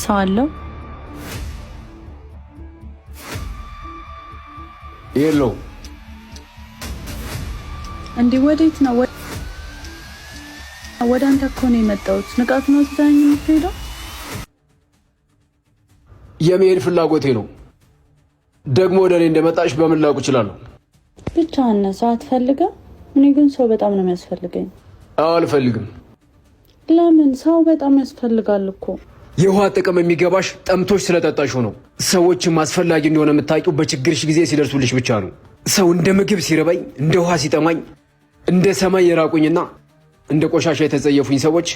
ሰው አለው የለው እንዴ? ወዴት ነው? ወደ አንተ እኮ ነው የመጣሁት። ንቃት ነው ትታኝ የምትሄደው? የመሄድ ፍላጎቴ ነው። ደግሞ ወደ እኔ እንደመጣሽ በምን ላውቅ እችላለሁ? ብቻ ሰው አትፈልግም? እኔ ግን ሰው በጣም ነው የሚያስፈልገኝ። አልፈልግም። ለምን? ሰው በጣም ያስፈልጋል እኮ። የውሃ ጥቅም የሚገባሽ ጠምቶሽ ስለጠጣሽ ነው። ሰዎችም አስፈላጊ እንደሆነ የምታውቂው በችግርሽ ጊዜ ሲደርሱልሽ ብቻ ነው። ሰው እንደ ምግብ ሲርበኝ፣ እንደ ውሃ ሲጠማኝ፣ እንደ ሰማይ የራቁኝና እንደ ቆሻሻ የተጸየፉኝ ሰዎች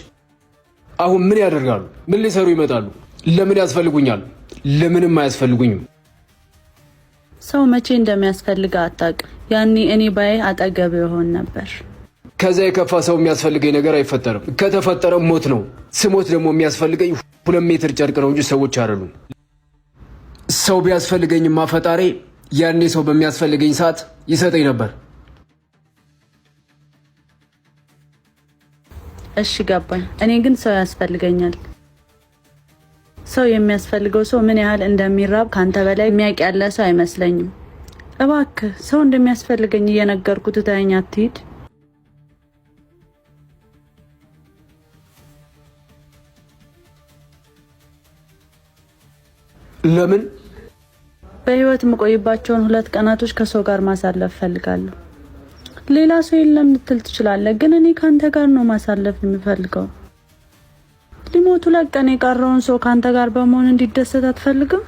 አሁን ምን ያደርጋሉ? ምን ሊሰሩ ይመጣሉ? ለምን ያስፈልጉኛል? ለምንም አያስፈልጉኝም። ሰው መቼ እንደሚያስፈልግ አታውቅም። ያኔ እኔ ባይ አጠገብ ይሆን ነበር። ከዛ የከፋ ሰው የሚያስፈልገኝ ነገር አይፈጠርም። ከተፈጠረም ሞት ነው። ስሞት ደግሞ የሚያስፈልገኝ 2 ሜትር ጨርቅ ነው እንጂ ሰዎች አይደሉም። ሰው ቢያስፈልገኝማ ፈጣሪ ያኔ ሰው በሚያስፈልገኝ ሰዓት ይሰጠኝ ነበር። እሺ ገባኝ። እኔ ግን ሰው ያስፈልገኛል። ሰው የሚያስፈልገው ሰው ምን ያህል እንደሚራብ ካንተ በላይ የሚያውቅ ያለ ሰው አይመስለኝም። እባክህ ሰው እንደሚያስፈልገኝ እየነገርኩት ትተኸኝ አትሂድ። ለምን? በህይወት የምቆይባቸውን 2 ቀናቶች ከሰው ጋር ማሳለፍ ፈልጋለሁ። ሌላ ሰው የለም ልትል ትችላለህ፣ ግን እኔ ካንተ ጋር ነው ማሳለፍ የምፈልገው። ሊሞቱ 2 ቀን የቀረውን ሰው ካንተ ጋር በመሆን እንዲደሰት አትፈልግም?